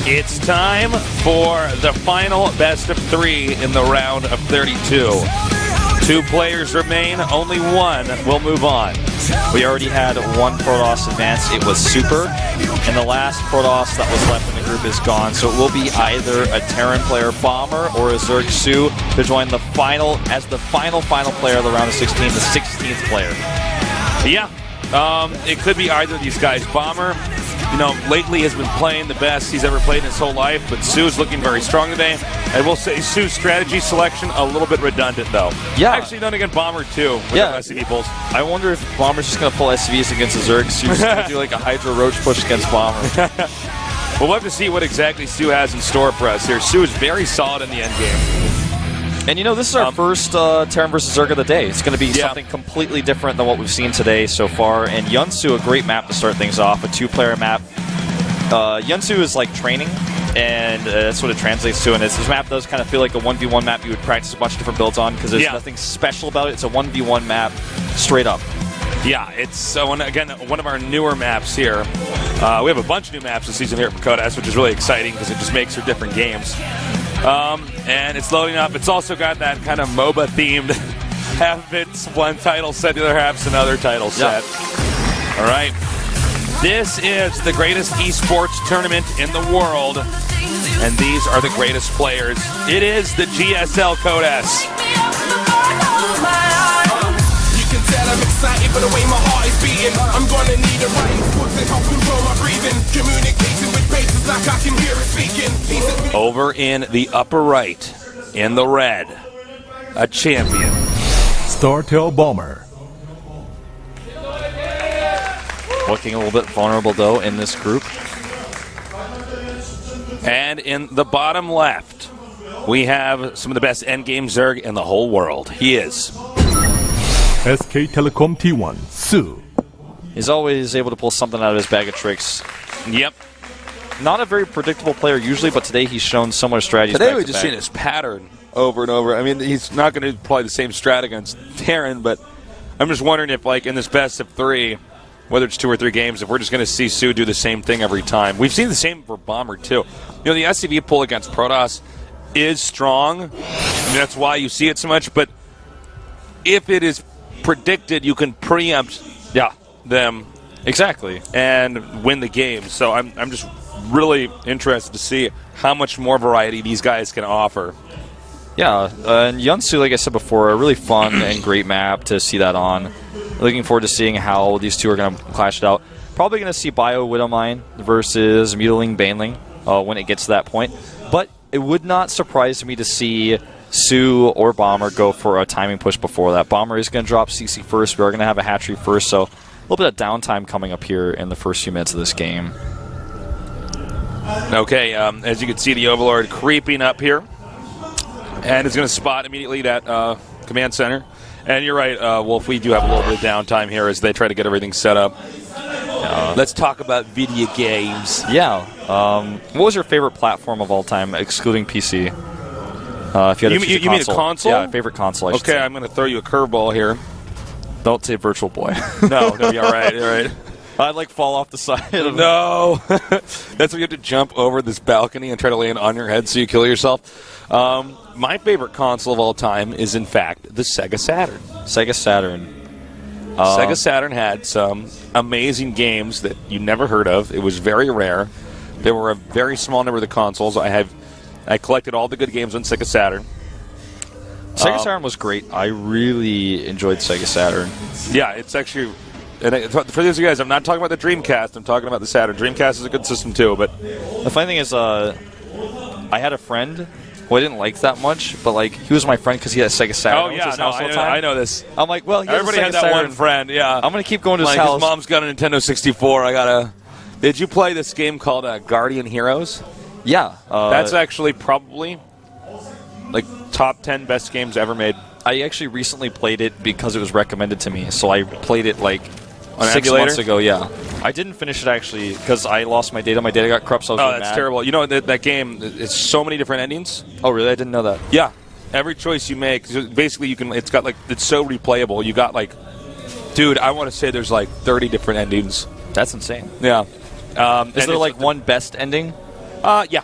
It's time for the final best of 3 in the round of 32. 2 players remain, only one will move on. We already had one Protoss advance. It was Super, and the last Protoss that was left in the group is gone, so it will be either a Terran player Bomber or a Zerg Su to join the final as the final player of the round of 16, the 16th player. Yeah, it could be either of these guys. Bomber, you know, lately has been playing the best he's ever played in his whole life, but Su's looking very strong today. I will say Su's strategy selection a little bit redundant, though. Yeah. Actually, then again, Bomber, too, with yeah. the SCV pulls. I wonder if Bomber's just going to pull SCVs against the Zerg. Su's going to do like a Hydra Roach push against Bomber. We'll have to see what exactly Su has in store for us here. Su is very solid in the end game. And, you know, this is our first Terran versus Zerg of the day. It's going to be something completely different than what we've seen today so far. And Yunsu, a great map to start things off, a 2-player map. Yunsu is like training, and that's what it translates to. And this map does kind of feel like a 1v1 map you would practice a bunch of different builds on because there's nothing special about it. It's a 1v1 map straight up. Yeah, it's, again, one of our newer maps here. We have a bunch of new maps this season here at Kodas, which is really exciting because it just makes for different games. And it's loading up. It's also got that kind of MOBA-themed half it's one title set, the other half's another title set. All right. This is the greatest esports tournament in the world, and these are the greatest players. It is the GSL Kodas. You can tell I'm excited by the way my heart is beating. I'm gonna need a writing book to help control my breathing. Communicating with faces like I can hear it speaking. Over in the upper right, in the red, a champion. Startail Bomber. Looking a little bit vulnerable, though, in this group. And in the bottom left, we have some of the best endgame Zerg in the whole world. He is SK Telecom T1, Su. He's always able to pull something out of his bag of tricks. Yep. Not a very predictable player usually, but today he's shown similar strategies. Today we've just seen his pattern over and over. I mean, he's not going to play the same strat against Terran, but I'm just wondering if, like, in this best of 3, whether it's 2 or 3 games, if we're just going to see Su do the same thing every time. We've seen the same for Bomber, too. You know, the SCV pull against Protoss is strong. I mean, that's why you see it so much. But if it is predicted, you can preempt them. Exactly. And win the game. So I'm just really interested to see how much more variety these guys can offer. Yeah, and Yunsu, like I said before, a really fun and great map to see that on. Looking forward to seeing how these two are going to clash it out. Probably going to see Bio Widowmine versus Mutiling Baneling when it gets to that point. But it would not surprise me to see Su or Bomber go for a timing push before that. Bomber is going to drop CC first. We are going to have a hatchery first, so a little bit of downtime coming up here in the first few minutes of this game. Okay, as you can see, the Overlord creeping up here. And it's going to spot immediately that command center. And you're right, Wolf, we do have a little bit of downtime here as they try to get everything set up. Let's talk about video games. Yeah. What was your favorite platform of all time, excluding PC? If you had to choose you mean a console? Yeah, favorite console, I should say. I'm going to throw you a curveball here. Don't say Virtual Boy. No, you're right, you're right. I'd like fall off the side of No. That's when you have to jump over this balcony and try to land on your head so you kill yourself. My favorite console of all time is, in fact, the Sega Saturn. Sega Saturn. Sega Saturn had some amazing games that you never heard of. It was very rare. There were a very small number of the consoles. I collected all the good games on Sega Saturn. Sega Saturn was great. I really enjoyed Sega Saturn. Yeah, it's actually... And for those of you guys, I'm not talking about the Dreamcast. I'm talking about the Saturn. Dreamcast is a good system, too. But the funny thing is, I had a friend who I didn't like that much, but like he was my friend because he had a Sega Saturn. Oh, yeah, no, I know this. I'm like, well, everybody had that Saturn. one friend, yeah. I'm going to keep going to his like house. His mom's got a Nintendo 64. Did you play this game called Guardian Heroes? Yeah. That's actually probably like top 10 best games ever made. I actually recently played it because it was recommended to me, so I played it like on 6 emulator? months ago, yeah. I didn't finish it actually because I lost my data. My data got corrupt, so I was really that's mad. terrible. You know, that game, it's so many different endings. Oh, really? I didn't know that. Yeah. Every choice you make, basically it's so replayable. You got like, dude, I want to say there's like 30 different endings. That's insane. Yeah. Is there like one best ending? Yeah,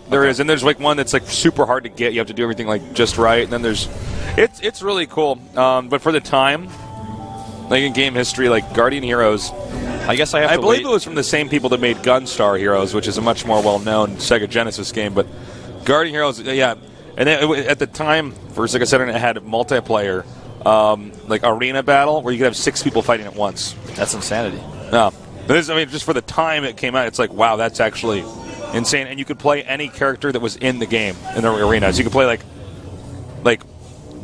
there is, and there's like one that's like super hard to get. You have to do everything like just right, and then there's, it's really cool. But for the time, like in game history, like Guardian Heroes, I guess I believe it was from the same people that made Gunstar Heroes, which is a much more well-known Sega Genesis game. But Guardian Heroes, yeah, and at the time, for Sega Saturn, it had multiplayer, like arena battle, where you could have 6 people fighting at once. That's insanity. No, just for the time it came out, it's like, wow, that's actually insane. And you could play any character that was in the game in the arenas. You could play like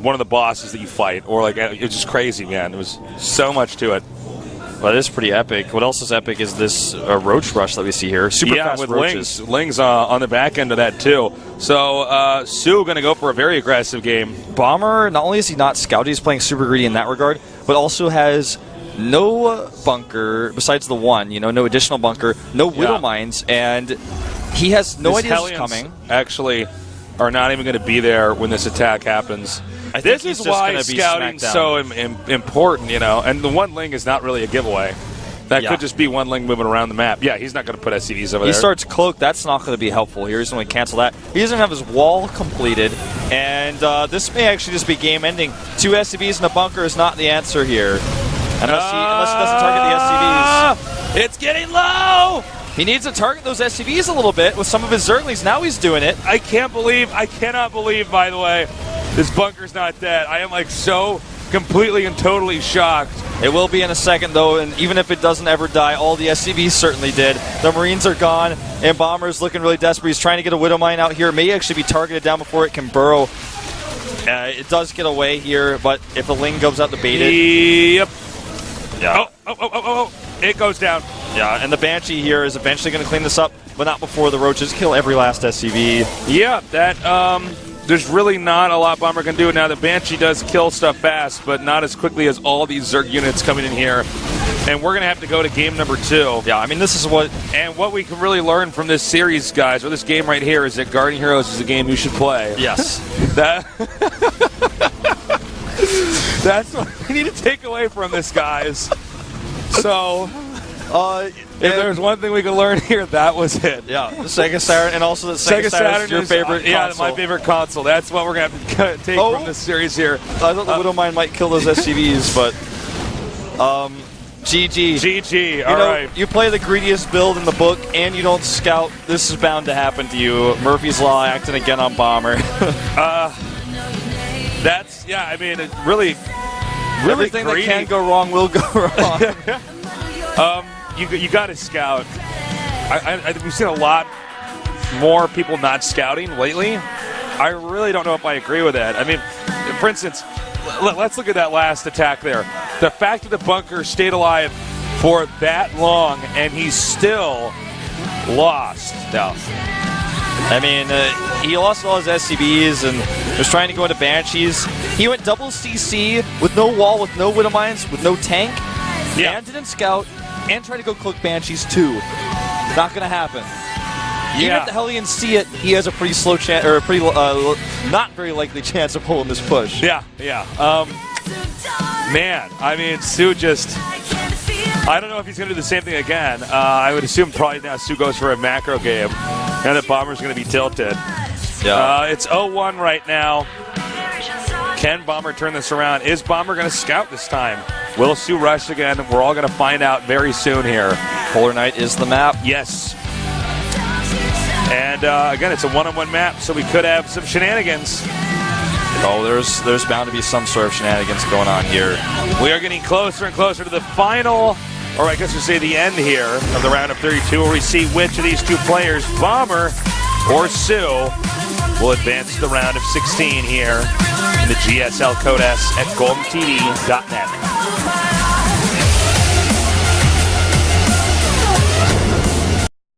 one of the bosses that you fight, or like, it's just crazy, man. There was so much to it. Well, it is pretty epic. What else is epic is this roach rush that we see here. Super fast with roaches. Ling's on the back end of that too. So Sue going to go for a very aggressive game. Bomber, not only is he not scouting, he's playing super greedy in that regard, but also has no bunker besides the one. No additional bunker, no widow mines, and he has no idea this is coming. Actually, are not even going to be there when this attack happens. This is why scouting's so important, and the one Ling is not really a giveaway. That could just be one Ling moving around the map. Yeah, he's not going to put SCVs over there. He starts cloak. That's not going to be helpful here. He's going to cancel that. He doesn't have his wall completed, and this may actually just be game ending. 2 SCVs in a bunker is not the answer here, unless he doesn't target the SCVs. It's getting low. He needs to target those SCVs a little bit with some of his Zerglings. Now he's doing it. I cannot believe, by the way, this bunker's not dead. I am like so completely and totally shocked. It will be in a second, though, and even if it doesn't ever die, all the SCVs certainly did. The Marines are gone, and Bomber's looking really desperate. He's trying to get a Widow Mine out here. It may actually be targeted down before it can burrow. It does get away here, but if the Ling goes out to bait it... Yep. Yeah. Oh. It goes down. Yeah, and the Banshee here is eventually going to clean this up, but not before the Roaches kill every last SCV. Yeah, there's really not a lot Bomber can do. Now, the Banshee does kill stuff fast, but not as quickly as all these Zerg units coming in here. And we're going to have to go to game number 2. Yeah, I mean, this is what... And what we can really learn from this series, guys, or this game right here, is that Guardian Heroes is a game you should play. Yes. That's what we need to take away from this, guys. So... if there's one thing we can learn here, that was it. Yeah, the Sega Saturn, and also the Sega Saturn is your favorite console. Yeah, my favorite console. That's what we're going to have to take from this series here. I thought the Widow Mine might kill those SCVs, but... GG. GG, all right. You play the greediest build in the book, and you don't scout. This is bound to happen to you. Murphy's Law acting again on Bomber. It really everything that can go wrong will go wrong. You got to scout. We've seen a lot more people not scouting lately. I really don't know if I agree with that. I mean, for instance, let's look at that last attack there. The fact that the bunker stayed alive for that long and he's still lost. No. I mean, he lost all his SCBs and was trying to go into Banshees. He went double CC with no wall, with no Widow Mines, with no tank, and didn't scout, and tried to go cloak Banshees too. Not going to happen. Even if the Hellions see it, he has a pretty slow chance, or a pretty not very likely chance of pulling this push. Yeah. Man, I mean, Sue just... I don't know if he's going to do the same thing again. I would assume probably now Sue goes for a macro game, and the Bomber's going to be tilted. Yeah. It's 0-1 right now. Can Bomber turn this around? Is Bomber going to scout this time? Will Sue rush again? We're all going to find out very soon here. Polar Knight is the map. Yes. And again, it's a one-on-one map, so we could have some shenanigans. Oh, there's bound to be some sort of shenanigans going on here. We are getting closer and closer to the final, or I guess we say the end here of the round of 32, where we see which of these two players, Bomber or Sue, will advance to the round of 16 here in the GSL Code S at GOMTV.net.